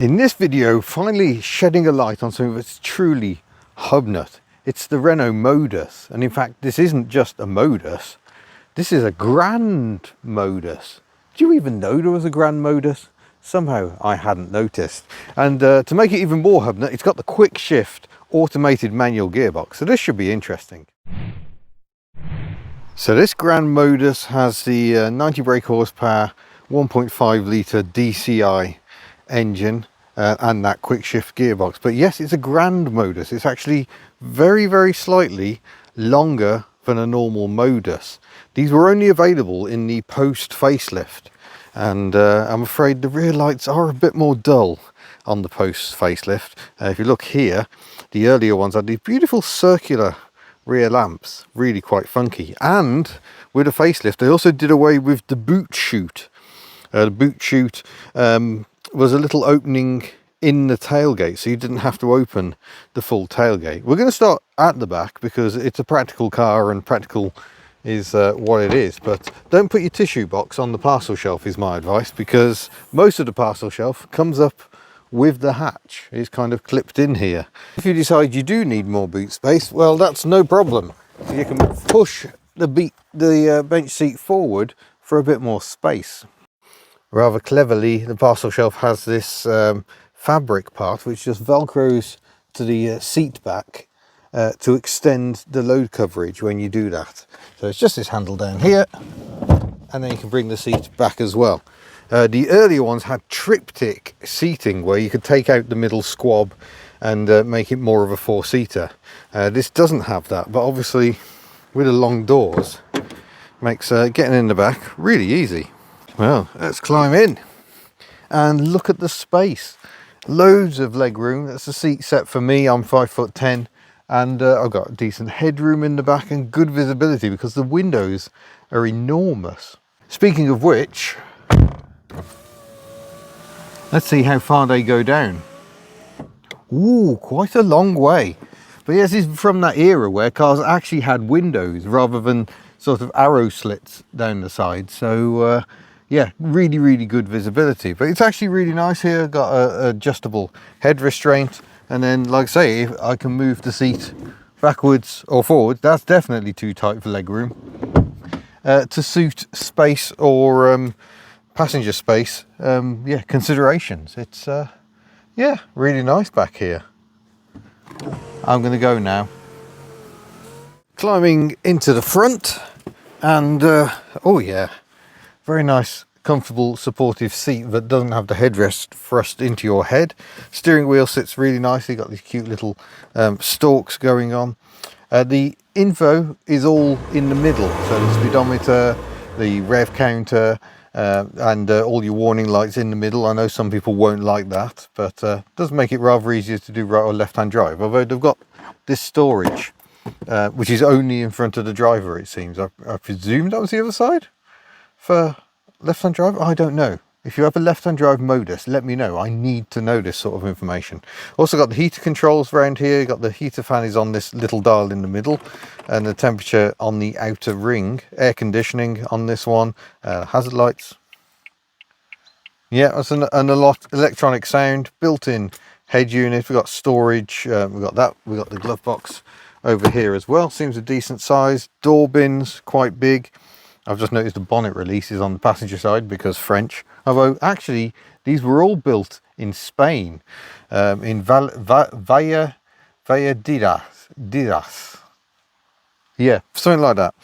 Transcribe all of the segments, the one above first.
In this video, finally shedding a light on something that's truly hub nut. It's the Renault Modus, and in fact this isn't just a Modus, this is a Grand Modus. Do you even know there was a Grand Modus? Somehow I hadn't noticed. And to make it even more hub nut, it's got the QuickShift automated manual gearbox, so this should be interesting. So this Grand Modus has the 90 brake horsepower 1.5 litre DCi engine and that QuickShift gearbox. But yes, it's a Grand Modus. It's actually very slightly longer than a normal Modus. These were only available in the post facelift, and I'm afraid the rear lights are a bit more dull on the post facelift. If you look here, the earlier ones had these beautiful circular rear lamps, really quite funky. And with a facelift they also did away with the boot chute. The boot chute was a little opening in the tailgate, so you didn't have to open the full tailgate. We're going to start at the back because it's a practical car and practical is what it is. But don't put your tissue box on the parcel shelf is my advice, because most of the parcel shelf comes up with the hatch. It's kind of clipped in here. If you decide you do need more boot space, well, that's no problem. You can push the bench seat forward for a bit more space. Rather cleverly, the parcel shelf has this fabric part which just velcros to the seat back to extend the load coverage when you do that. So it's just this handle down here, and then you can bring the seat back as well. The earlier ones had triptych seating where you could take out the middle squab and make it more of a four-seater. This doesn't have that, but obviously with the long doors makes getting in the back really easy. Well, let's climb in and look at the space. Loads of leg room. That's the seat set for me. I'm 5'10", and I've got decent headroom in the back and good visibility because the windows are enormous. Speaking of which, let's see how far they go down. Ooh, quite a long way. But yes, this is from that era where cars actually had windows rather than sort of arrow slits down the side. So yeah, really good visibility. But it's actually really nice here. Got a adjustable head restraint, and then, like I say, if I can move the seat backwards or forwards, that's definitely too tight for leg room. To suit space or passenger space, yeah, considerations. It's yeah, really nice back here. I'm going to go now. Climbing into the front, and oh yeah, very nice, comfortable, supportive seat that doesn't have the headrest thrust into your head. Steering wheel sits really nicely. Got these cute little stalks going on. The info is all in the middle, so the speedometer, the rev counter, and all your warning lights in the middle. I know some people won't like that, but does make it rather easier to do right or left-hand drive, although they've got this storage which is only in front of the driver, it seems. I presume that was the other side for left-hand drive. I don't know. If you have a left-hand drive Modus, let me know. I need to know this sort of information. Also got the heater controls around here. Got the heater fan is on this little dial in the middle, and the temperature on the outer ring. Air conditioning on this one. Hazard lights. Yeah, that's an electronic sound. Built-in head unit. We've got storage. We've got that. We've got the glove box over here as well. Seems a decent size. Door bins, quite big. I've just noticed the bonnet release is on the passenger side because French. Although actually these were all built in Spain, in Valladolid. Yeah, something like that.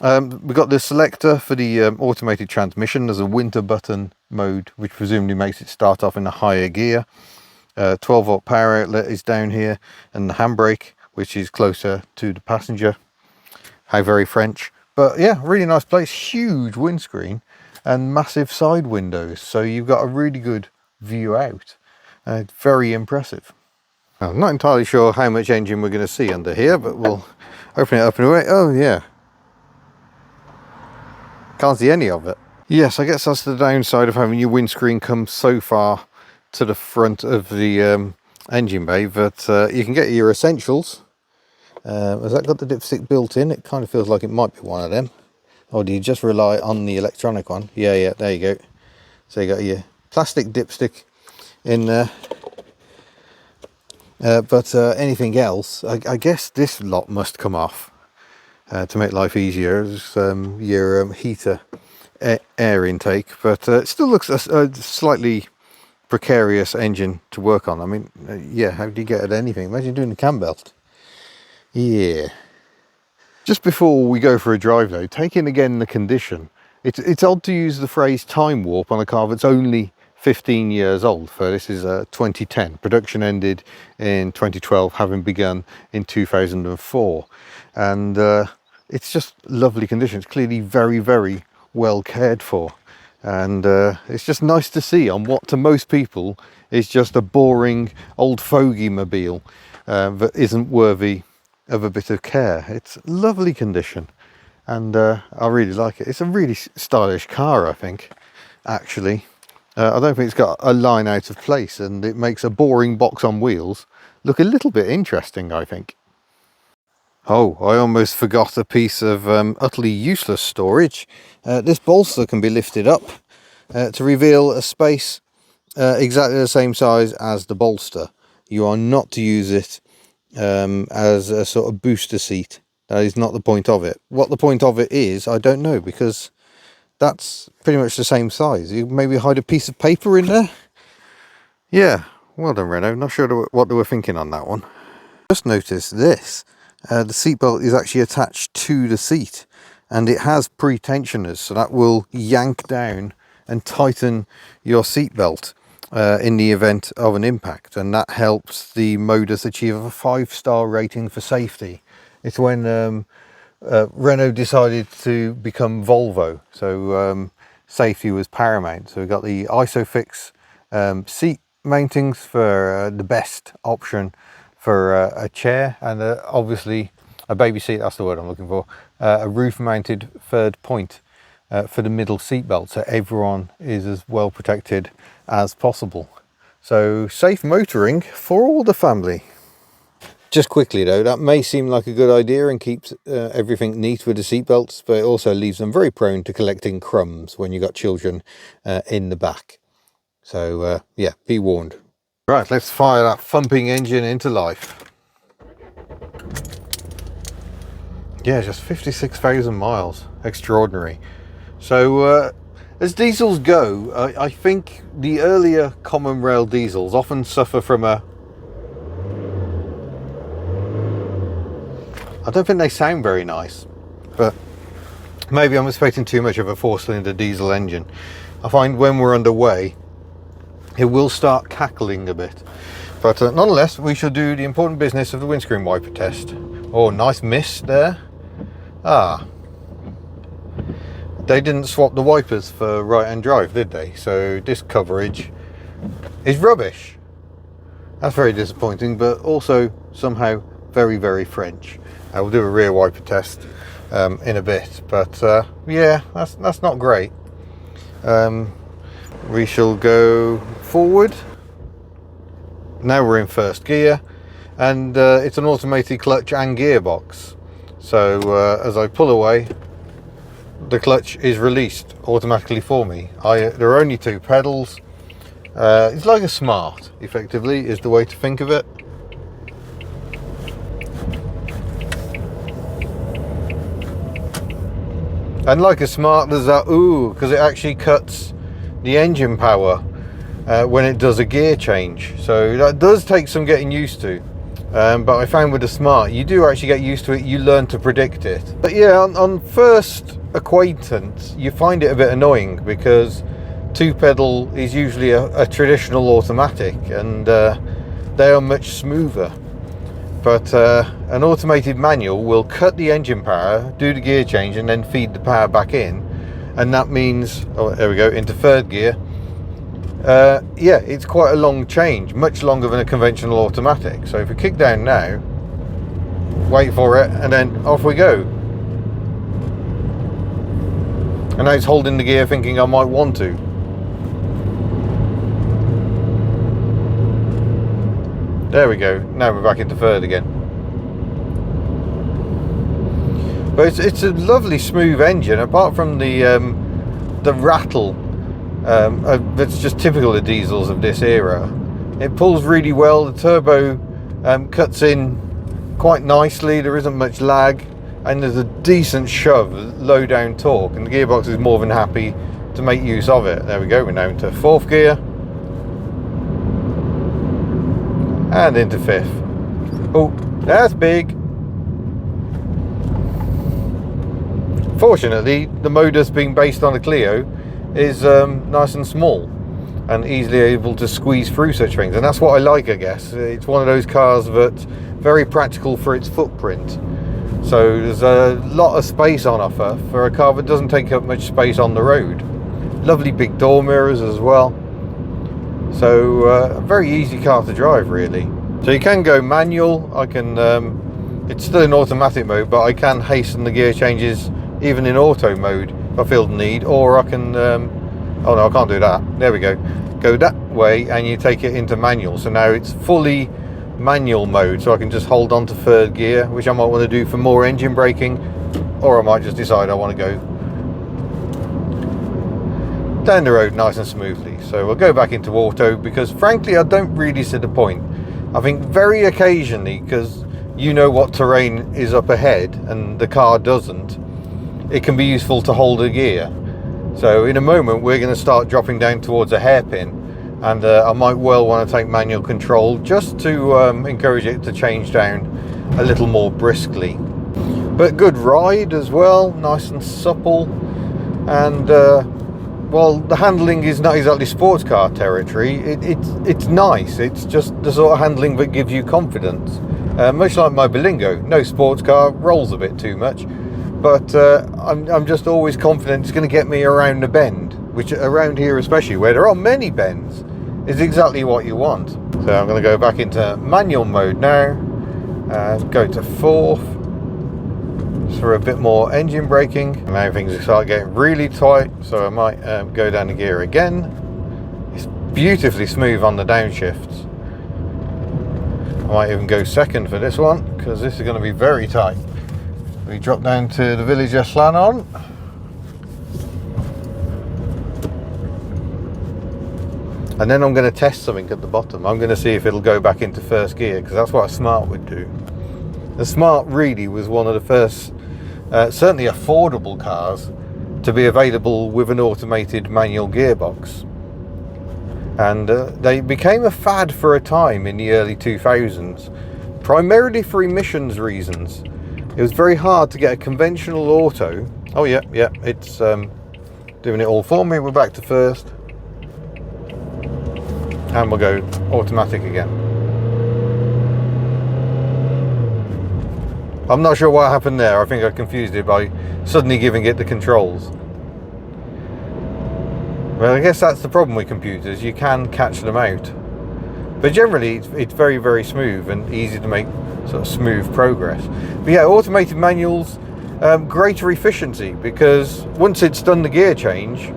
We've got the selector for the automated transmission. There's a winter button mode, which presumably makes it start off in a higher gear. 12-volt power outlet is down here, and the handbrake, which is closer to the passenger. How very French. But yeah, really nice place. Huge windscreen and massive side windows, so you've got a really good view out. It's very impressive. I'm not entirely sure how much engine we're going to see under here, but we'll open it up and away. Oh yeah, can't see any of it. Yes, I guess that's the downside of having your windscreen come so far to the front of the engine bay, but you can get your essentials. Has that got the dipstick built in? It kind of feels like it might be one of them. Or do you just rely on the electronic one? Yeah, there you go. So you got your plastic dipstick in there. But anything else, I guess this lot must come off to make life easier. It's, your heater air intake, but it still looks a slightly precarious engine to work on. I mean, yeah, how do you get at anything? Imagine doing the cam belt. Yeah. Just before we go for a drive though, take in again the condition. It's odd to use the phrase time warp on a car that's only 15 years old. For this is 2010. Production ended in 2012, having begun in 2004. And it's just lovely condition. It's clearly very, very well cared for. And it's just nice to see on what to most people is just a boring old fogey mobile that isn't worthy of a bit of care. It's lovely condition, and I really like it. It's a really stylish car, I think, actually. I don't think it's got a line out of place, and it makes a boring box on wheels look a little bit interesting, I think. Oh, I almost forgot a piece of utterly useless storage. This bolster can be lifted up to reveal a space exactly the same size as the bolster. You are not to use it as a sort of booster seat. That is not the point of it. What the point of it is, I don't know, because that's pretty much the same size. You maybe hide a piece of paper in there. Yeah, well done, Renault. Not sure what they were thinking on that one. Just notice this. The seatbelt is actually attached to the seat, and it has pre-tensioners, so that will yank down and tighten your seatbelt in the event of an impact, and that helps the Modus achieve a 5-star rating for safety. It's when Renault decided to become Volvo, so safety was paramount. So we got the ISOFIX seat mountings for the best option for a chair, and obviously a baby seat, that's the word I'm looking for, a roof mounted third point for the middle seat belt, so everyone is as well protected as possible. So safe motoring for all the family. Just quickly though, that may seem like a good idea and keeps everything neat with the seat belts, but it also leaves them very prone to collecting crumbs when you've got children in the back. So yeah, be warned. Right, let's fire that thumping engine into life. Yeah, just 56,000 miles. Extraordinary. So as diesels go, I think the earlier common rail diesels often suffer from I don't think they sound very nice, but maybe I'm expecting too much of a 4-cylinder diesel engine. I find when we're underway, it will start cackling a bit. But nonetheless, we shall do the important business of the windscreen wiper test. Oh, nice mist there. Ah. They didn't swap the wipers for right-hand drive, did they? So this coverage is rubbish. That's very disappointing, but also somehow very, very French. We'll do a rear wiper test in a bit. But yeah, that's not great. We shall go forward. Now we're in first gear, and it's an automated clutch and gearbox. So as I pull away, the clutch is released automatically for me. There are only 2 pedals. It's like a Smart, effectively, is the way to think of it. And like a Smart, there's that ooh, because it actually cuts the engine power when it does a gear change. So that does take some getting used to. But I found with the Smart, you do actually get used to it, you learn to predict it. But yeah, on first acquaintance, you find it a bit annoying because 2-pedal is usually a traditional automatic, and they are much smoother. But an automated manual will cut the engine power, do the gear change, and then feed the power back in. And that means, oh, there we go, into third gear. Yeah, it's quite a long change, much longer than a conventional automatic. So if we kick down now, wait for it, and then off we go. And now it's holding the gear thinking I might want to. There we go, now we're back into third again. But it's a lovely smooth engine, apart from the rattle that's just typical of diesels of this era. It pulls really well. The turbo cuts in quite nicely. There isn't much lag, and there's a decent shove, low down torque, and the gearbox is more than happy to make use of it. There we go, we're now into 4th gear and into 5th. Oh, that's big. Fortunately, the Modus, being based on a Clio, is nice and small and easily able to squeeze through such things, and that's what I like, I guess. It's one of those cars that's very practical for its footprint. So there's a lot of space on offer for a car that doesn't take up much space on the road. Lovely big door mirrors as well. So a very easy car to drive, really. So you can go manual. I can, it's still in automatic mode, but I can hasten the gear changes even in auto mode if I feel the need. Or I can, oh no, I can't do that. There we go. Go that way and you take it into manual. So now it's fully manual mode, so I can just hold on to 3rd gear, which I might want to do for more engine braking, or I might just decide I want to go down the road nice and smoothly. So we'll go back into auto, because frankly I don't really see the point. I think very occasionally, because you know what terrain is up ahead and the car doesn't, it can be useful to hold a gear. So in a moment we're going to start dropping down towards a hairpin, and I might well want to take manual control just to encourage it to change down a little more briskly. But good ride as well, nice and supple, and while the handling is not exactly sports car territory, it's nice. It's just the sort of handling that gives you confidence. Much like my Berlingo, no sports car, rolls a bit too much, but I'm just always confident it's going to get me around the bend, which around here especially, where there are many bends, is exactly what you want. So I'm going to go back into manual mode now, go to 4th for a bit more engine braking. And now things start getting really tight, so I might go down the gear again. It's beautifully smooth on the downshifts. I might even go 2nd for this one, because this is going to be very tight. We drop down to the Villager Slalom. And then I'm going to test something at the bottom. I'm going to see if it'll go back into 1st gear, because that's what a Smart would do. The Smart really was one of the first, certainly affordable cars to be available with an automated manual gearbox. And they became a fad for a time in the early 2000s, primarily for emissions reasons. It was very hard to get a conventional auto. Oh yeah, it's doing it all for me. We're back to 1st. And we'll go automatic again. I'm not sure what happened there. I think I confused it by suddenly giving it the controls. Well, I guess that's the problem with computers. You can catch them out. But generally, it's very, very smooth and easy to make sort of smooth progress. But yeah, automated manuals, greater efficiency, because once it's done the gear change,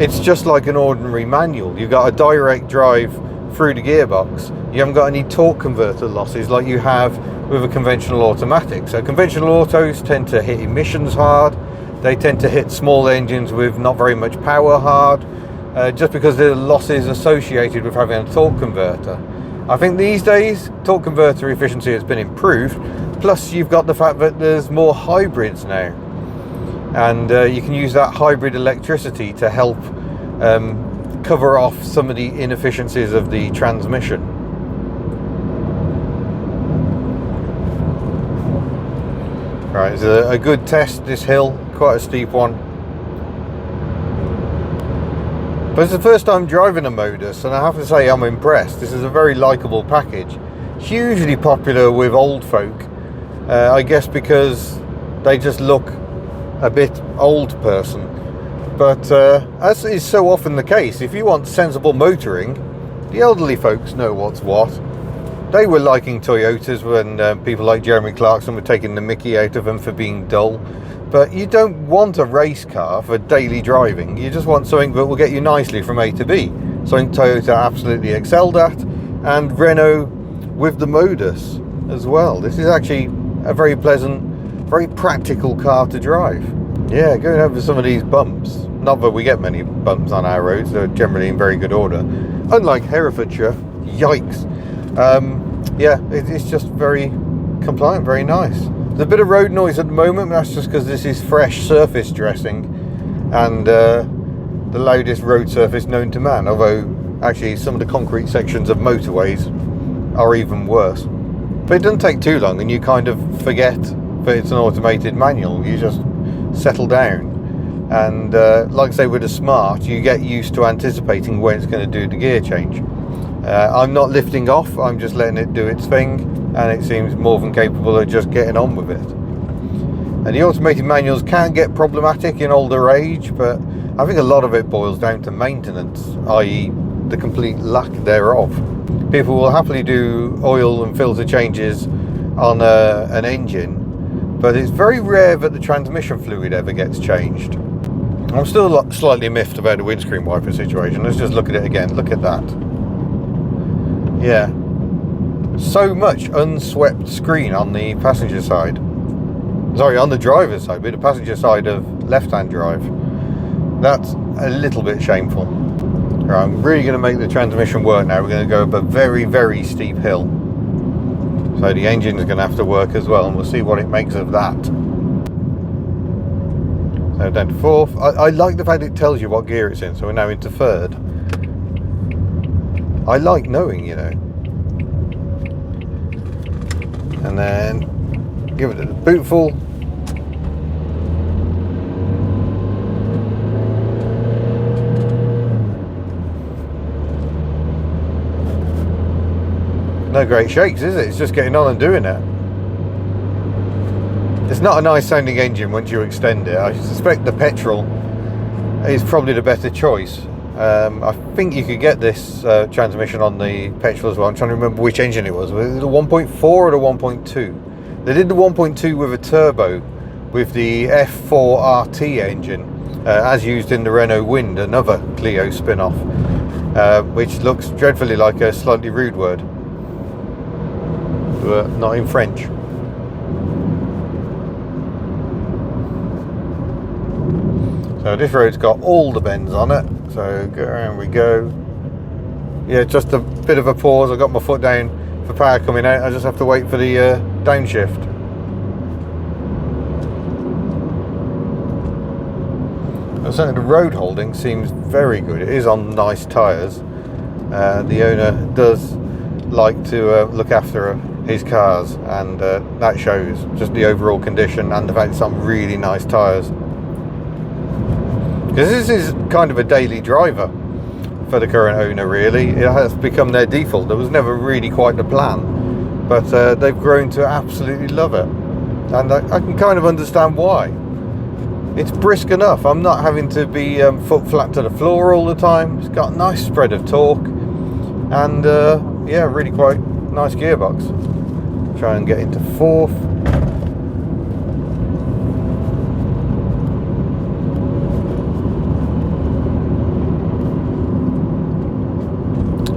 it's just like an ordinary manual. You've got a direct drive through the gearbox. You haven't got any torque converter losses like you have with a conventional automatic. So conventional autos tend to hit emissions hard. They tend to hit small engines with not very much power hard, just because there are losses associated with having a torque converter. I think these days torque converter efficiency has been improved, plus you've got the fact that there's more hybrids now, and you can use that hybrid electricity to help cover off some of the inefficiencies of the transmission. Right, it's a good test, this hill, quite a steep one. But it's the first time driving a Modus, and I have to say I'm impressed. This is a very likeable package. Hugely popular with old folk, I guess because they just look a bit old person. But as is so often the case, if you want sensible motoring, the elderly folks know what's what. They were liking Toyotas when people like Jeremy Clarkson were taking the mickey out of them for being dull. But you don't want a race car for daily driving. You just want something that will get you nicely from A to B. Something Toyota absolutely excelled at, and Renault with the Modus as well. This is actually a very pleasant, very practical car to drive. Yeah, going over some of these bumps. Not that we get many bumps on our roads, they're generally in very good order. Unlike Herefordshire, Yikes. Yeah, it's just very compliant, very nice. There's a bit of road noise at the moment, but that's just because this is fresh surface dressing and the loudest road surface known to man, although actually some of the concrete sections of motorways are even worse. But it doesn't take too long and you kind of forget that it's an automated manual. You just settle down. And like I say, with a Smart, you get used to anticipating when it's going to do the gear change. I'm not lifting off, I'm just letting it do its thing, and it seems more than capable of just getting on with it. And the automated manuals can get problematic in older age, but I think a lot of it boils down to maintenance, i.e. the complete lack thereof. People will happily do oil and filter changes on an engine, but it's very rare that the transmission fluid ever gets changed. I'm still slightly miffed about the windscreen wiper situation. Let's just look at it again. Look at that. Yeah. So much unswept screen on the passenger side. Sorry, on the driver's side, with the passenger side of left-hand drive. That's a little bit shameful. Right, I'm really going to make the transmission work now. We're going to go up a very, very steep hill. So the engine is going to have to work as well, and we'll see what it makes of that. So down to fourth. I like the fact it tells you what gear it's in, so we're now into third. I like knowing, you know. And then give it a bootful. No great shakes, is it? It's just getting on and doing it. It's not a nice sounding engine once you extend it. I suspect the petrol is probably the better choice. I think you could get this transmission on the petrol as well. I'm trying to remember which engine it was. Was it the 1.4 or the 1.2? They did the 1.2 with a turbo with the F4 RT engine, as used in the Renault Wind, another Clio spin-off, which looks dreadfully like a slightly rude word, but not in French. So this road's got all the bends on it, so around we go. Yeah, just a bit of a pause. I got my foot down for power coming out. I just have to wait for the downshift. And certainly the road holding seems very good. It is on nice tyres. The owner does like to look after his cars, and that shows. Just the overall condition and the fact it's on really nice tyres. Because this is kind of a daily driver for the current owner, really. It has become their default. There was never really quite the plan, but they've grown to absolutely love it, and I can kind of understand why. It's brisk enough. I'm not having to be foot flat to the floor all the time. It's got a nice spread of torque, and yeah, really quite nice gearbox. Try and get into fourth.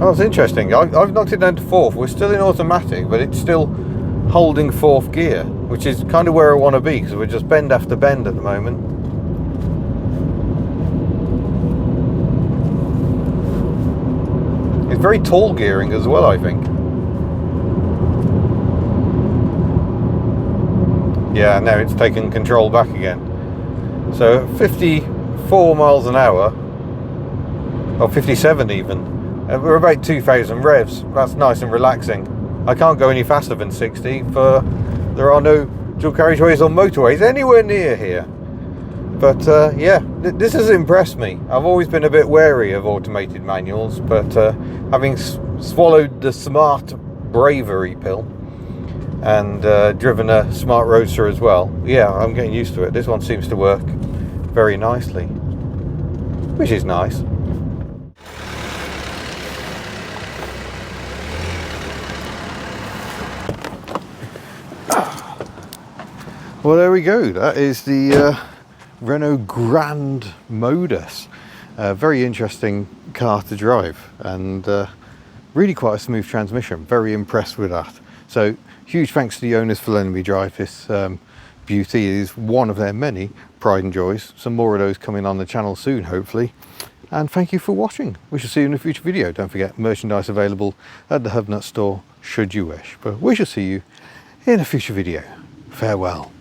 Oh, it's interesting. I've knocked it down to fourth. We're still in automatic, but it's still holding fourth gear, which is kind of where I want to be, because we're just bend after bend at the moment. It's very tall gearing as well, I think. Yeah, now it's taken control back again. So 54 miles an hour, or 57 even. We're about 2,000 revs. That's nice and relaxing. I can't go any faster than 60, for there are no dual carriageways or motorways anywhere near here. But yeah, this has impressed me. I've always been a bit wary of automated manuals, but having swallowed the Smart bravery pill and driven a Smart Roadster as well, yeah, I'm getting used to it. This one seems to work very nicely, which is nice. Well, there we go. That is the Renault Grand Modus. Very interesting car to drive, and really quite a smooth transmission. Very impressed with that. So huge thanks to the owners for letting me drive this beauty. It is one of their many pride and joys. Some more of those coming on the channel soon, hopefully. and thank you for watching. We shall see you in a future video. Don't forget, merchandise available at the Hubnut store should you wish. But we shall see you in a future video. Farewell.